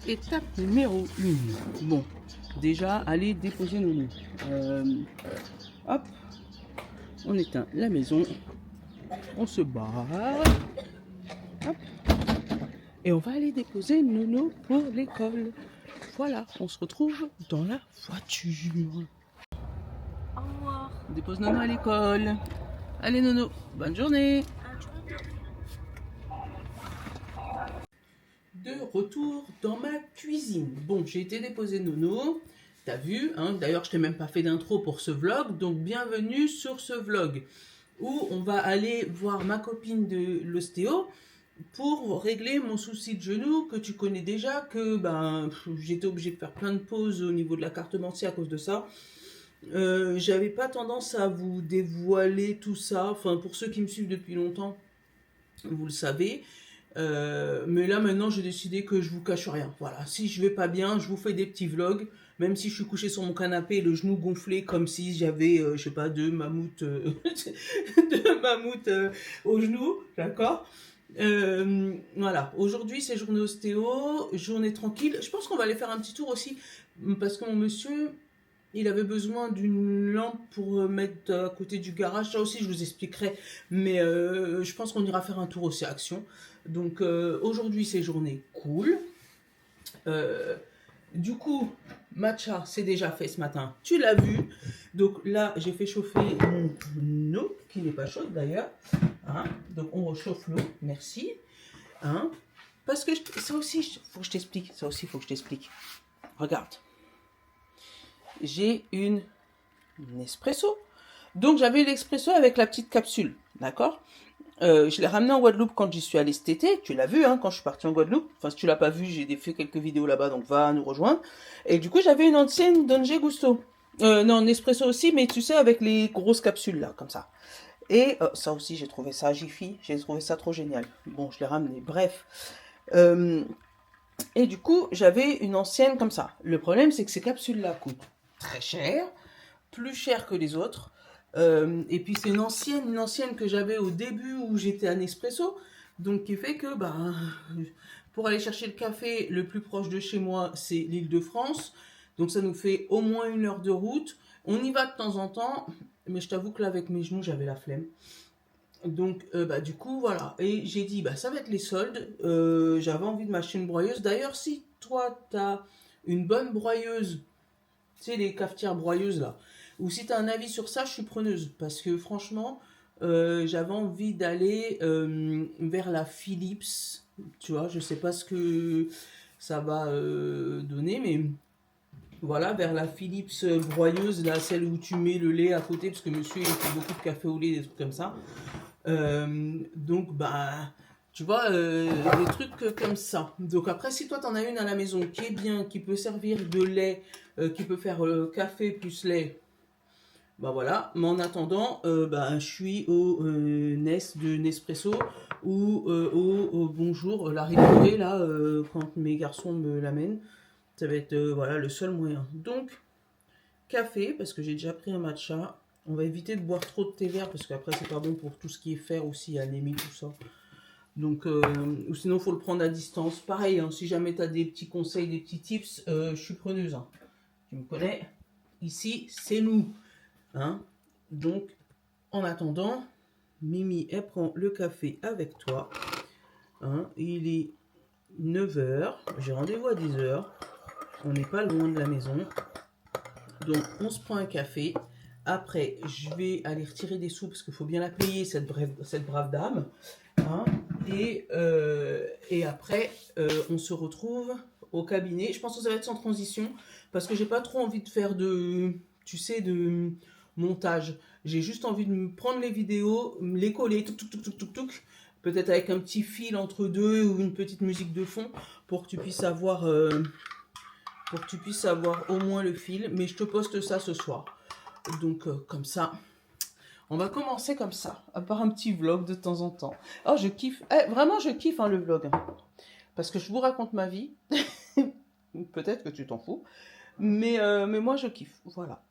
Étape numéro 1. Bon, déjà, allez déposer nos noms. Hop, on éteint la maison, on se barre, hop, et on va aller déposer Nono pour l'école. Voilà, on se retrouve dans la voiture. Au revoir. On dépose Nono à l'école. Allez Nono, bonne journée. De retour dans ma cuisine. Bon, j'ai été déposer Nono. T'as vu, hein, d'ailleurs je t'ai même pas fait d'intro pour ce vlog, donc bienvenue sur ce vlog où on va aller voir ma copine de l'ostéo pour régler mon souci de genou que tu connais déjà, que j'étais obligée de faire plein de pauses au niveau de la carte bancaire à cause de ça. J'avais pas tendance à vous dévoiler tout ça, enfin pour ceux qui me suivent depuis longtemps, vous le savez. Mais là maintenant j'ai décidé que je vous cache rien. Voilà, si je vais pas bien, je vous fais des petits vlogs, même si je suis couché sur mon canapé, le genou gonflé comme si j'avais, je sais pas, deux mammouths, au genou, d'accord. Voilà, aujourd'hui c'est journée ostéo, journée tranquille. Je pense qu'on va aller faire un petit tour aussi, parce que mon monsieur, il avait besoin d'une lampe pour mettre à côté du garage. Ça aussi, je vous expliquerai. Mais je pense qu'on ira faire un tour aussi à Action. Donc aujourd'hui, c'est journée cool. Euh, du coup, matcha, c'est déjà fait ce matin. Tu l'as vu. Donc là, j'ai fait chauffer mon eau, qui n'est pas chaude d'ailleurs. Hein, donc on rechauffe l'eau. Merci. Hein, parce que ça aussi, faut que je t'explique. Ça aussi, faut que je t'explique. Regarde. J'ai une Nespresso. Donc j'avais l'expresso avec la petite capsule, d'accord. Je l'ai ramené en Guadeloupe quand j'y suis allée cet été. Tu l'as vu, hein, quand je suis partie en Guadeloupe. Enfin, si tu l'as pas vu, j'ai fait quelques vidéos là-bas, donc va nous rejoindre. Et du coup, j'avais une ancienne Donge Gusto. Non, Nespresso aussi, mais tu sais, avec les grosses capsules là, comme ça. Et ça aussi, j'ai trouvé ça Jiffy. J'ai trouvé ça trop génial. Bon, je l'ai ramené. Bref. Et du coup, j'avais une ancienne comme ça. Le problème, c'est que ces capsules-là coûtent très cher, plus cher que les autres. Et puis c'est une ancienne que j'avais au début où j'étais à Nespresso, donc qui fait que pour aller chercher le café le plus proche de chez moi, c'est l'Île-de-France, donc ça nous fait au moins 1 heure de route. On y va de temps en temps, mais je t'avoue que là avec mes genoux j'avais la flemme. Donc du coup voilà, et j'ai dit ça va être les soldes. J'avais envie de m'acheter une broyeuse. D'ailleurs, si toi t'as une bonne broyeuse, tu sais, les cafetières broyeuses là, ou si tu as un avis sur ça, je suis preneuse. Parce que franchement, j'avais envie d'aller vers la Philips. Tu vois, je sais pas ce que ça va donner, mais voilà, vers la Philips broyeuse, là, celle où tu mets le lait à côté, parce que monsieur, il fait beaucoup de café au lait, des trucs comme ça. Donc, tu vois, des trucs comme ça. Donc après, si toi, tu en as une à la maison qui est bien, qui peut servir de lait, qui peut faire café plus lait, voilà. Mais en attendant, je suis au Nest de Nespresso ou au Bonjour, la Ricoré, là, quand mes garçons me l'amènent. Ça va être voilà, le seul moyen. Donc, café, parce que j'ai déjà pris un matcha. On va éviter de boire trop de thé vert, parce qu'après, c'est pas bon pour tout ce qui est fer aussi, anémie, tout ça. Donc, ou sinon, il faut le prendre à distance. Pareil, hein, si jamais tu as des petits conseils, des petits tips, je suis preneuse. Hein. Tu me connais. Ici, c'est nous. Hein. Donc, en attendant, Mimi, elle prend le café avec toi. Hein. Il est 9h. J'ai rendez-vous à 10h. On n'est pas loin de la maison. Donc, on se prend un café. Après, je vais aller retirer des sous parce qu'il faut bien la payer, cette brave dame. Hein. Et après, on se retrouve au cabinet. Je pense que ça va être sans transition parce que j'ai pas trop envie de faire de montage. J'ai juste envie de me prendre les vidéos, les coller, peut-être avec un petit fil entre deux ou une petite musique de fond pour que tu puisses avoir au moins le fil. Mais je te poste ça ce soir. Donc comme ça, on va commencer comme ça, à part un petit vlog de temps en temps. Oh, je kiffe. Vraiment, je kiffe le vlog. Parce que je vous raconte ma vie. Peut-être que tu t'en fous. Mais moi, je kiffe. Voilà.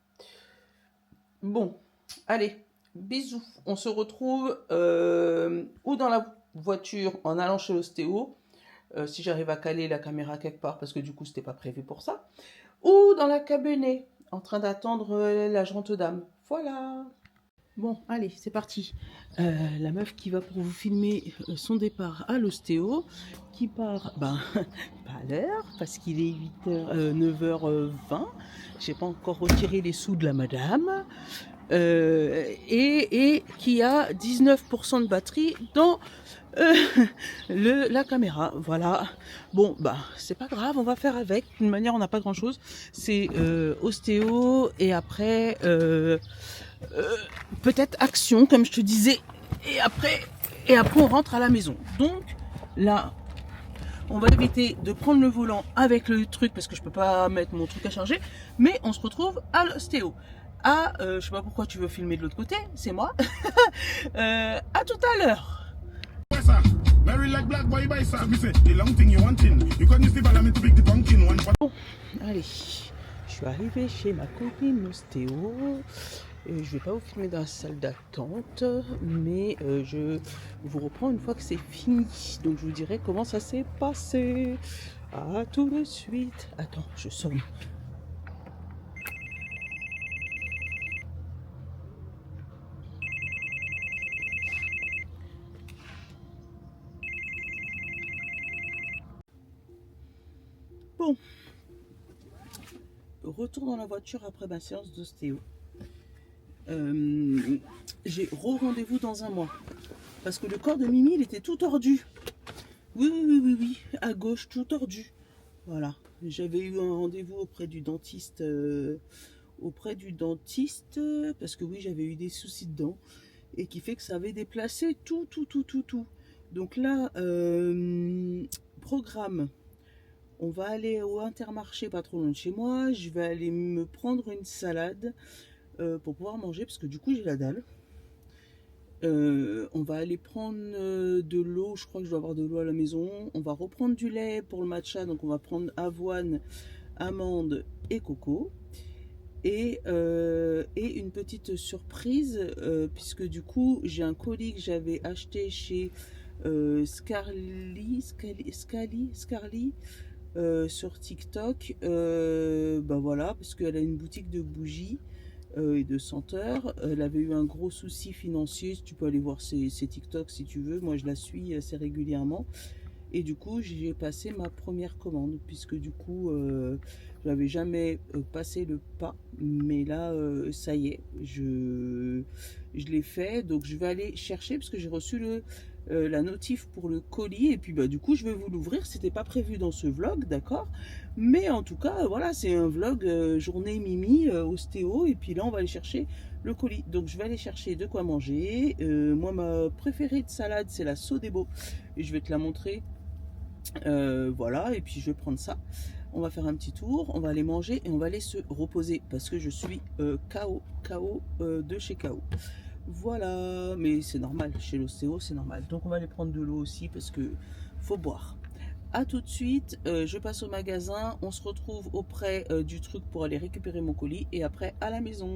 Bon, allez, bisous. On se retrouve ou dans la voiture en allant chez l'ostéo, si j'arrive à caler la caméra quelque part, parce que du coup, c'était pas prévu pour ça. Ou dans la cabinet, en train d'attendre la gente dame. Voilà. Bon, allez, c'est parti. La meuf qui va pour vous filmer son départ à l'ostéo, qui part, pas à l'heure, parce qu'il est 9h20. J'ai pas encore retiré les sous de la madame. Et qui a 19% de batterie dans la caméra. Voilà. Bon, c'est pas grave, on va faire avec. D'une manière, on n'a pas grand chose. C'est ostéo et après peut-être action, comme je te disais. Et après on rentre à la maison. Donc là, on va éviter de prendre le volant avec le truc parce que je peux pas mettre mon truc à charger. Mais on se retrouve à l'ostéo. Je sais pas pourquoi tu veux filmer de l'autre côté, c'est moi. À tout à l'heure. Bon, allez, je suis arrivée chez ma copine l'ostéo. Je vais pas vous filmer dans la salle d'attente, mais je vous reprends une fois que c'est fini. Donc je vous dirai comment ça s'est passé. À tout de suite. Attends, je sonne. Bon, retour dans la voiture après ma séance d'ostéo. J'ai rendez-vous dans un mois. Parce que le corps de Mimi, il était tout tordu. Oui, à gauche, tout tordu. Voilà. J'avais eu un rendez-vous auprès du dentiste. Parce que oui, j'avais eu des soucis de dents. Et qui fait que ça avait déplacé tout. Donc là, programme. On va aller au Intermarché pas trop loin de chez moi. Je vais aller me prendre une salade pour pouvoir manger parce que du coup j'ai la dalle. On va aller prendre de l'eau. Je crois que je dois avoir de l'eau à la maison. On va reprendre du lait pour le matcha. Donc on va prendre avoine, amande et coco. Et une petite surprise puisque du coup j'ai un colis que j'avais acheté chez Scarly sur TikTok, voilà, parce qu'elle a une boutique de bougies et de senteurs. Elle avait eu un gros souci financier. Tu peux aller voir ses TikTok si tu veux. Moi je la suis assez régulièrement. Et du coup j'ai passé ma première commande puisque du coup je n'avais jamais passé le pas, mais là ça y est, je l'ai fait. Donc je vais aller chercher parce que j'ai reçu la notif pour le colis et puis du coup je vais vous l'ouvrir. C'était pas prévu dans ce vlog, d'accord, mais en tout cas voilà, c'est un vlog journée Mimi ostéo, et puis là on va aller chercher le colis. Donc je vais aller chercher de quoi manger. Moi ma préférée de salade c'est la Sodebo et je vais te la montrer. Voilà, et puis je vais prendre ça. On va faire un petit tour, on va aller manger et on va aller se reposer parce que je suis KO de chez KO. Voilà, mais c'est normal, chez l'ostéo c'est normal. Donc on va aller prendre de l'eau aussi parce que faut boire. A tout de suite, je passe au magasin, on se retrouve auprès du truc pour aller récupérer mon colis et après à la maison.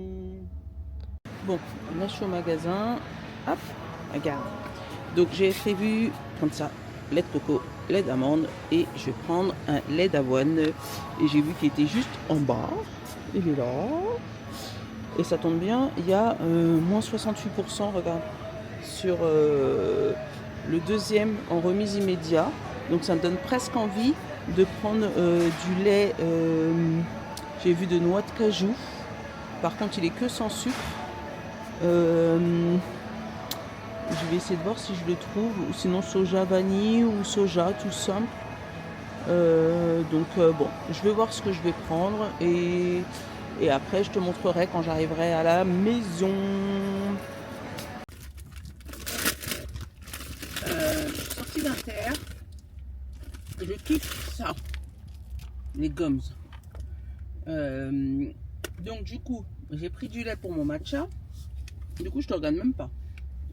Bon, là je suis au magasin, hop, regarde. Donc j'ai prévu prendre ça, lait de coco, lait d'amande, et je vais prendre un lait d'avoine. Et j'ai vu qu'il était juste en bas, il est là. Et ça tombe bien, il y a moins 68%, regarde, sur le deuxième en remise immédiat. Donc ça me donne presque envie de prendre du lait, j'ai vu de noix de cajou. Par contre il est que sans sucre. Je vais essayer de voir si je le trouve, ou sinon soja vanille ou soja tout simple. Bon, je vais voir ce que je vais prendre et après je te montrerai quand j'arriverai à la maison. Je suis sortie d'Inter. Je kiffe ça, les gums. Donc du coup, j'ai pris du lait pour mon matcha. Du coup, je te regarde même pas.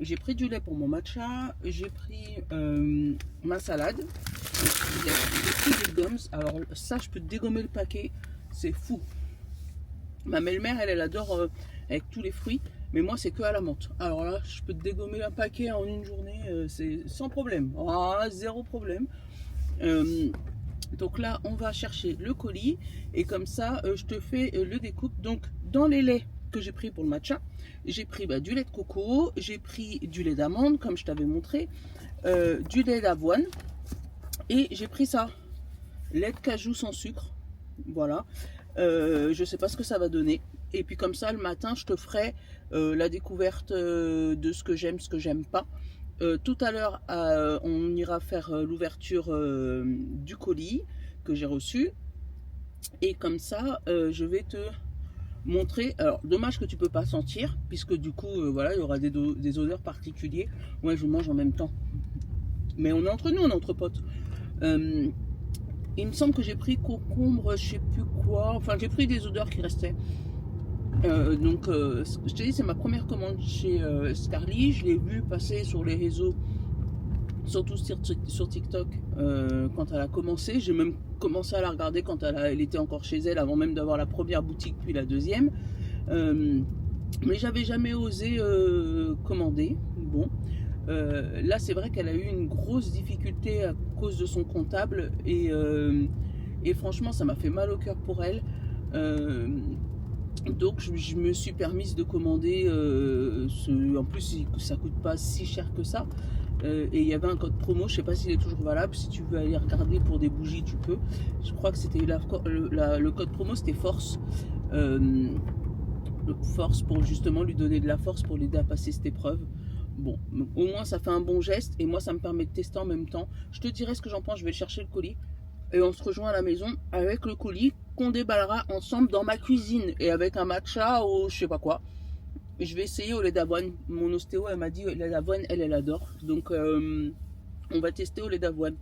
J'ai pris du lait pour mon matcha, j'ai pris ma salade, j'ai pris des gums. Alors ça, je peux dégommer le paquet, c'est fou. Ma belle-mère, elle adore avec tous les fruits, mais moi c'est que à la menthe. Alors là, je peux te dégommer un paquet en une journée, c'est sans problème, zéro problème. Donc là, on va chercher le colis et comme ça, je te fais le découpe. Donc, dans les laits que j'ai pris pour le matcha, j'ai pris du lait de coco, j'ai pris du lait d'amande, comme je t'avais montré, du lait d'avoine et j'ai pris ça, lait de cajou sans sucre. Voilà. Je sais pas ce que ça va donner. Et puis comme ça, le matin, je te ferai la découverte de ce que j'aime, ce que j'aime pas. Tout à l'heure, on ira faire l'ouverture du colis que j'ai reçu. Et comme ça, je vais te montrer. Alors, dommage que tu peux pas sentir, puisque du coup, voilà, il y aura des odeurs particulières. Ouais, je mange en même temps. Mais on est entre nous, on est entre potes. Il me semble que j'ai pris concombre, je sais plus quoi. Enfin, j'ai pris des odeurs qui restaient. Donc, je te dis, c'est ma première commande chez Scarly. Je l'ai vu passer sur les réseaux, surtout sur TikTok, quand elle a commencé. J'ai même commencé à la regarder quand elle était encore chez elle, avant même d'avoir la première boutique, puis la deuxième. Mais j'avais jamais osé commander. Bon. Là, c'est vrai qu'elle a eu une grosse difficulté à cause de son comptable et franchement, ça m'a fait mal au cœur pour elle. Donc, je me suis permise de commander. En plus, ça coûte pas si cher que ça. Et il y avait un code promo, je sais pas s'il est toujours valable. Si tu veux aller regarder pour des bougies, tu peux. Je crois que c'était le code promo, c'était Force. Force pour justement lui donner de la force pour l'aider à passer cette épreuve. Bon, au moins ça fait un bon geste et moi ça me permet de tester en même temps. Je te dirai ce que j'en pense, je vais chercher le colis et on se rejoint à la maison avec le colis qu'on déballera ensemble dans ma cuisine et avec un matcha ou je sais pas quoi. Je vais essayer au lait d'avoine. Mon ostéo elle m'a dit au lait d'avoine, elle adore. Donc on va tester au lait d'avoine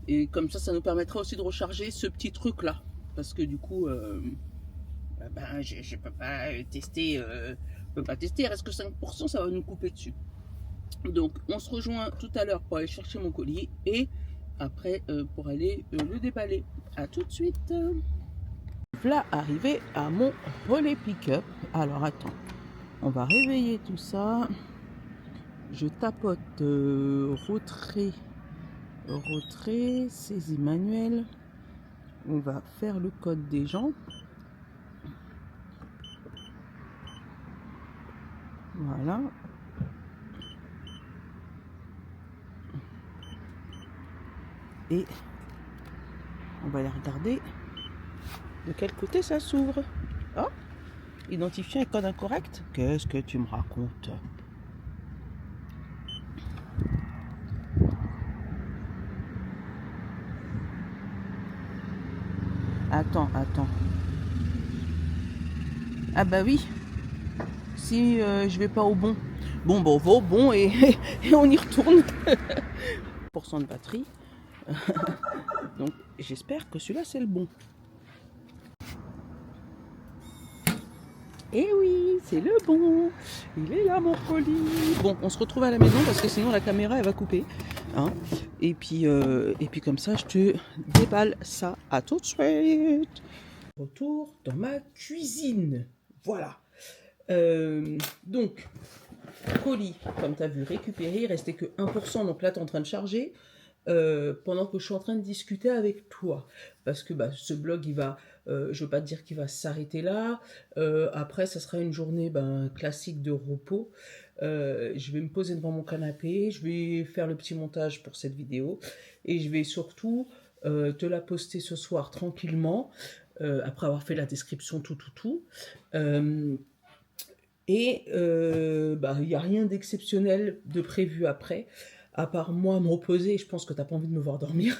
et comme ça nous permettra aussi de recharger ce petit truc là parce que du coup je peux pas tester. Il reste que 5%, ça va nous couper dessus. Donc on se rejoint tout à l'heure pour aller chercher mon colis et après pour aller le déballer. A tout de suite. Voilà arrivé à mon relais pick-up. Alors attends, on va réveiller tout ça. Je tapote retrait, saisie manuelle. On va faire le code des gens. Voilà. Et on va aller regarder de quel côté ça s'ouvre. Oh, identifier un code incorrect. Qu'est-ce que tu me racontes? Attends. Ah bah oui. Si je vais pas au bon. Bon, on va au bon et on y retourne. % de batterie. Donc j'espère que celui-là c'est le bon. Et oui, c'est le bon. Il est là mon colis. Bon, on se retrouve à la maison parce que sinon la caméra elle va couper. Hein, et puis comme ça je te déballe ça. À tout de suite. Retour dans ma cuisine. Voilà. Donc colis, comme tu as vu, récupéré. Il restait que 1%. Donc là tu es en train de charger. Pendant que je suis en train de discuter avec toi. Parce que ce blog, il va, je ne veux pas te dire qu'il va s'arrêter là. Après, ça sera une journée classique de repos. Je vais me poser devant mon canapé. Je vais faire le petit montage pour cette vidéo. Et je vais surtout te la poster ce soir tranquillement. Après avoir fait la description, tout. Et il n'y a rien d'exceptionnel de prévu après. À part moi me reposer, je pense que t'as pas envie de me voir dormir,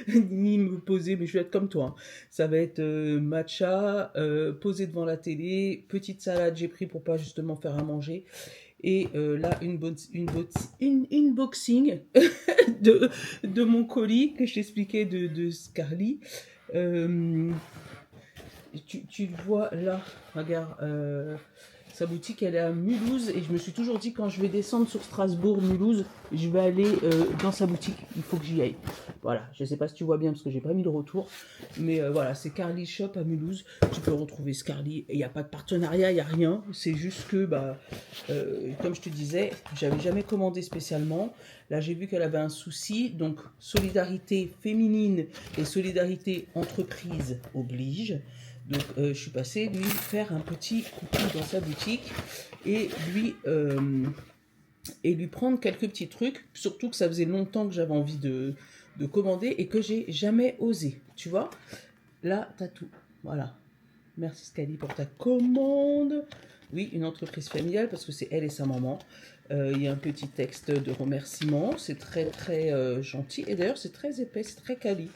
ni me poser, mais je vais être comme toi. Hein. Ça va être matcha, posé devant la télé, petite salade j'ai pris pour pas justement faire à manger. Et là, une unboxing de mon colis que je t'expliquais de Scarly. Tu le vois là, regarde. Sa boutique, elle est à Mulhouse et je me suis toujours dit quand je vais descendre sur Strasbourg, Mulhouse, je vais aller dans sa boutique. Il faut que j'y aille. Voilà, je ne sais pas si tu vois bien parce que j'ai pas mis le retour. Mais voilà, c'est Carly Shop à Mulhouse. Tu peux retrouver Scarly. Il n'y a pas de partenariat, il n'y a rien. C'est juste que, comme je te disais, j'avais jamais commandé spécialement. Là, j'ai vu qu'elle avait un souci. Donc, solidarité féminine et solidarité entreprise oblige. Donc, je suis passée lui faire un petit coucou dans sa boutique et lui prendre quelques petits trucs. Surtout que ça faisait longtemps que j'avais envie de commander et que j'ai jamais osé. Tu vois, là, t'as tout. Voilà. Merci Scali pour ta commande. Oui, une entreprise familiale parce que c'est elle et sa maman. Il y a un petit texte de remerciement. C'est très très gentil. Et d'ailleurs, c'est très épais, c'est très quali.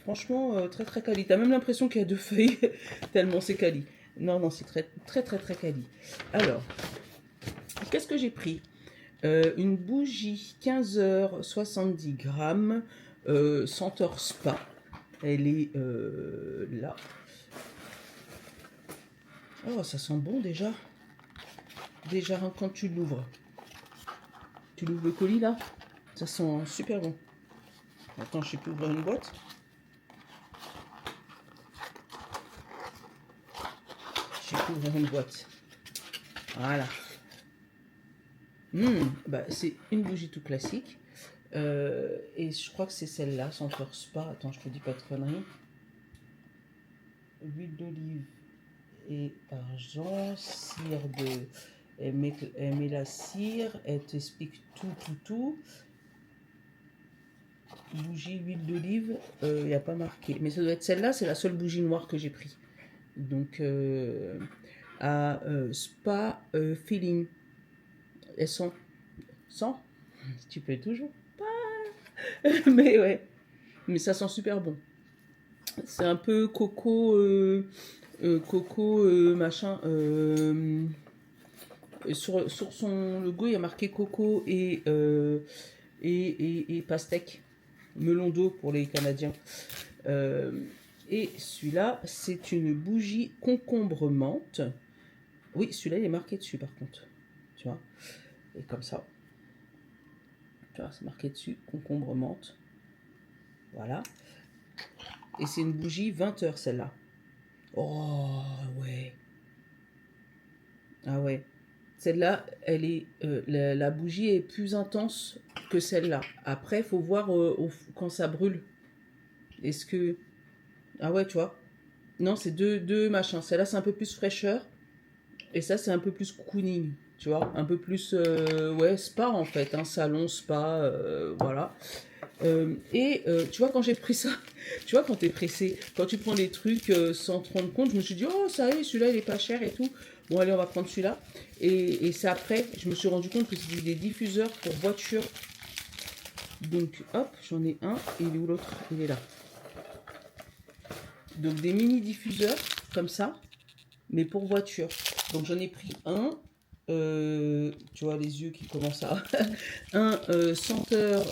Franchement, très très quali. T'as même l'impression qu'il y a 2 feuilles, tellement c'est quali. Non, non, c'est très très très très quali. Alors, qu'est-ce que j'ai pris? Une bougie 15h 70 grammes, senteur spa. Elle est là. Oh, ça sent bon déjà. Déjà, hein, quand tu l'ouvres. Tu l'ouvres le colis là. Ça sent super bon. Attends, je sais plus ouvrir une boîte. Je sais plus ouvrir une boîte. Voilà. Bah, c'est une bougie tout classique. Et je crois que c'est celle-là, senteur spa. Attends, je te dis pas de conneries. Huile d'olive et argent, cire de... Elle met la cire, elle t'explique tout. Bougie, huile d'olive, il n'y a pas marqué. Mais ça doit être celle-là, c'est la seule bougie noire que j'ai pris. Donc, à Spa Feeling. Elles sont 100. Tu peux toujours pas. Mais ouais. Mais ça sent super bon. C'est un peu coco, machin. Sur son logo, il y a marqué coco et pastèque. Melon d'eau pour les Canadiens. Et celui-là, c'est une bougie concombre menthe. Oui, celui-là, il est marqué dessus par contre. Tu vois. Et comme ça. Tu vois, c'est marqué dessus, concombre menthe. Voilà. Et c'est une bougie 20 heures celle-là. Oh, ouais. Ah ouais. Celle-là, elle est, la bougie est plus intense que celle-là. Après, il faut voir quand ça brûle. Est-ce que... Ah ouais, tu vois. Non, c'est deux machins. Celle-là, c'est un peu plus fraîcheur. Et ça, c'est un peu plus cocooning. Tu vois, un peu plus, ouais, spa en fait. Un salon spa, voilà. Tu vois, quand j'ai pris ça, tu vois, quand t'es pressé, quand tu prends des trucs sans te rendre compte, je me suis dit, oh, ça y est, celui-là, il est pas cher et tout. Bon, allez, on va prendre celui-là. Et c'est après, je me suis rendu compte que c'était des diffuseurs pour voiture. Donc, hop, j'en ai un. Et il est où l'autre? Il est là. Donc, des mini diffuseurs, comme ça, mais pour voiture. Donc, j'en ai pris un. Tu vois les yeux qui commencent à... un senteur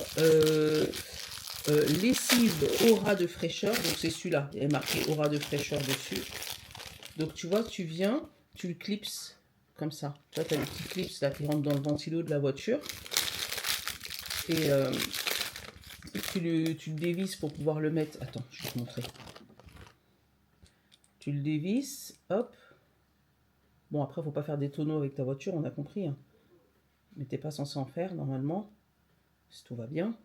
lessive aura de fraîcheur. Donc c'est celui-là, il est marqué aura de fraîcheur dessus. Donc tu vois, tu viens, tu le clipses comme ça. Tu vois, tu as les petits clips là qui rentrent dans le ventilo de la voiture. Et tu le dévisses pour pouvoir le mettre. Attends, je vais te montrer. Tu le dévisses, hop. Bon, après, faut pas faire des tonneaux avec ta voiture, on a compris. Hein. Mais t'es pas censé en faire normalement, si tout va bien.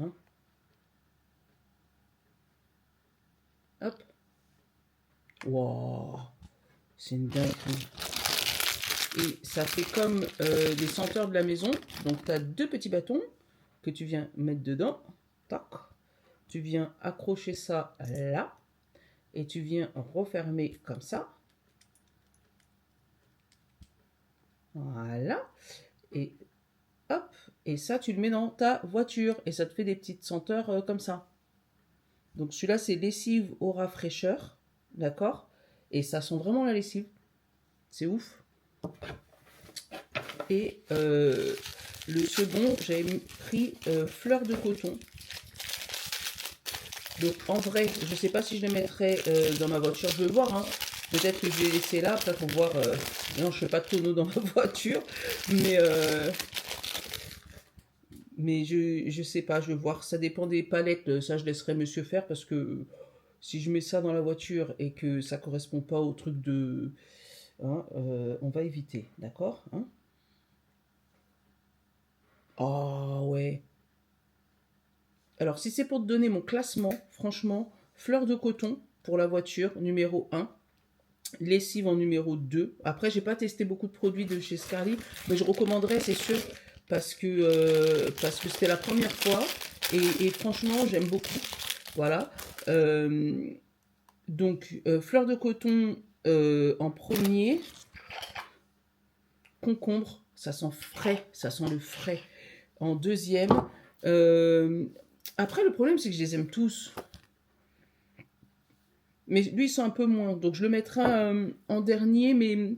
Hein. Hop. Wow, c'est une dinguerie. Et ça fait comme des senteurs de la maison. Donc tu as 2 petits bâtons que tu viens mettre dedans. Tac. Tu viens accrocher ça là. Et tu viens refermer comme ça. Voilà. Et hop. Et ça, tu le mets dans ta voiture. Et ça te fait des petites senteurs comme ça. Donc celui-là, c'est lessive aura fraîcheur. D'accord? Et ça sent vraiment la lessive. C'est ouf. Et le second, j'avais pris fleur de coton. Donc en vrai, je ne sais pas si je les mettrai dans ma voiture. Je vais voir. Hein. Peut-être que je vais les laisser là. Après, pour voir. Non, je ne fais pas de tonneau dans ma voiture. Mais je sais pas. Je vais voir. Ça dépend des palettes. Ça, je laisserai monsieur faire. Parce que si je mets ça dans la voiture et que ça ne correspond pas au truc de... Hein, on va éviter. D'accord hein. Oh ouais. Alors, si c'est pour te donner mon classement, franchement, fleur de coton pour la voiture, numéro 1. Lessive en numéro 2. Après, j'ai pas testé beaucoup de produits de chez Scarly, mais je recommanderais, c'est sûr, parce que c'était la première fois. Et franchement, j'aime beaucoup. Voilà. Donc, fleur de coton en premier. Concombre, ça sent frais, ça sent le frais. En deuxième. Après, le problème, c'est que je les aime tous. Mais lui, ils sont un peu moins. Donc, je le mettrai en dernier, mais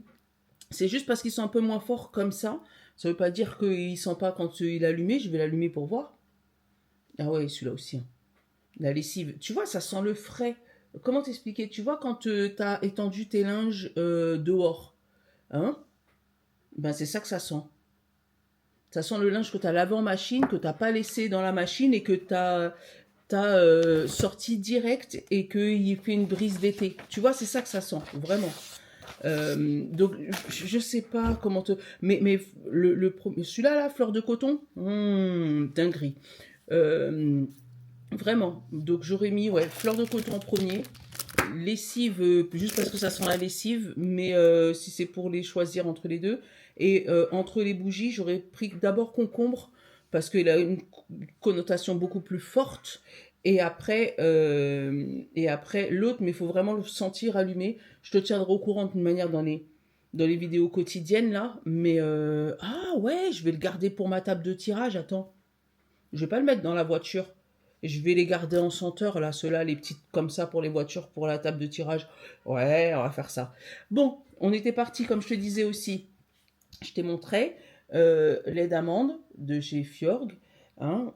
c'est juste parce qu'ils sont un peu moins forts comme ça. Ça ne veut pas dire qu'il ne sent pas quand il est allumé. Je vais l'allumer pour voir. Ah ouais, celui-là aussi. Hein. La lessive. Tu vois, ça sent le frais. Comment t'expliquer? Tu vois, quand tu as étendu tes linges dehors, hein? Ben, c'est ça que ça sent. Ça sent le linge que tu as lavé en machine, que tu n'as pas laissé dans la machine et que tu as sorti direct et qu'il fait une brise d'été. Tu vois, c'est ça que ça sent, vraiment. Donc, je sais pas comment te... Mais celui-là, là, fleur de coton, dinguerie. Vraiment. Donc, j'aurais mis, ouais, fleur de coton en premier. Lessive, juste parce que ça sent la lessive, mais si c'est pour les choisir entre les deux. Et entre les bougies, j'aurais pris d'abord concombre, parce qu'il a une connotation beaucoup plus forte. Et après l'autre, mais il faut vraiment le sentir allumé. Je te tiendrai au courant d'une manière dans les vidéos quotidiennes, là. Mais, ah ouais, je vais le garder pour ma table de tirage, attends. Je vais pas le mettre dans la voiture. Je vais les garder en senteur, là, ceux-là, les petites comme ça pour les voitures, pour la table de tirage. Ouais, on va faire ça. Bon, on était parti, comme je te disais aussi. Je t'ai montré lait d'amande de chez Fjord. Hein,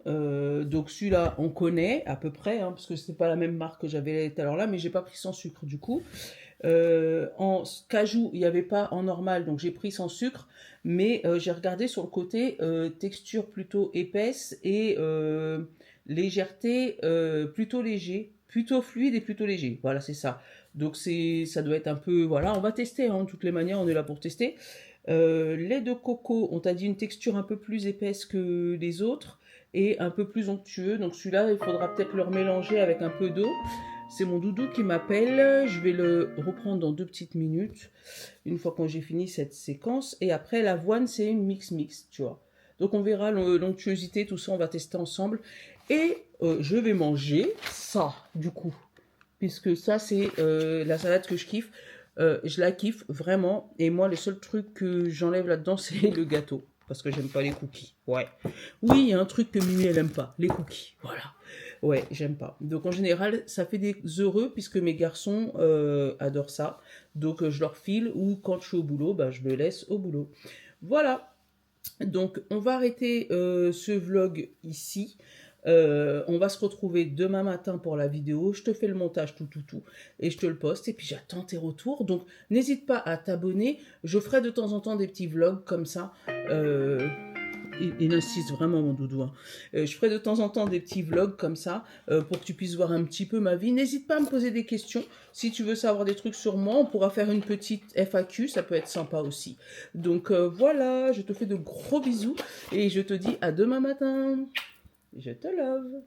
donc celui-là, on connaît à peu près, hein, parce que c'est pas la même marque que j'avais tout à l'heure là, mais j'ai pas pris sans sucre du coup. En cajou, il n'y avait pas en normal, donc j'ai pris sans sucre, mais j'ai regardé sur le côté texture plutôt épaisse et légèreté plutôt léger, plutôt fluide et plutôt léger. Voilà, c'est ça. Donc ça doit être un peu, voilà, on va tester, hein, de toutes les manières, on est là pour tester. Lait de coco, on t'a dit une texture un peu plus épaisse que les autres et un peu plus onctueux. Donc celui-là, il faudra peut-être le remélanger avec un peu d'eau. C'est mon doudou qui m'appelle. Je vais le reprendre dans 2 petites minutes, une fois que j'ai fini cette séquence. Et après, l'avoine, c'est une mix, tu vois. Donc on verra l'onctuosité, tout ça, on va tester ensemble. Et je vais manger ça, du coup. Puisque ça, c'est la salade que je kiffe. Je la kiffe vraiment. Et moi, le seul truc que j'enlève là-dedans, c'est le gâteau. Parce que j'aime pas les cookies. Ouais. Oui, il y a un truc que Mimi, elle aime pas. Les cookies. Voilà. Ouais, j'aime pas. Donc, en général, ça fait des heureux puisque mes garçons adorent ça. Donc, je leur file ou quand je suis au boulot, bah, je le laisse au boulot. Voilà. Donc, on va arrêter ce vlog ici. On va se retrouver demain matin pour la vidéo. Je te fais le montage tout et je te le poste et puis j'attends tes retours. Donc n'hésite pas à t'abonner. Je ferai de temps en temps des petits vlogs comme ça. Il insiste vraiment mon doudou. Hein. Je ferai de temps en temps des petits vlogs comme ça pour que tu puisses voir un petit peu ma vie. N'hésite pas à me poser des questions. Si tu veux savoir des trucs sur moi, on pourra faire une petite FAQ. Ça peut être sympa aussi. Donc voilà, je te fais de gros bisous et je te dis à demain matin. Je te love.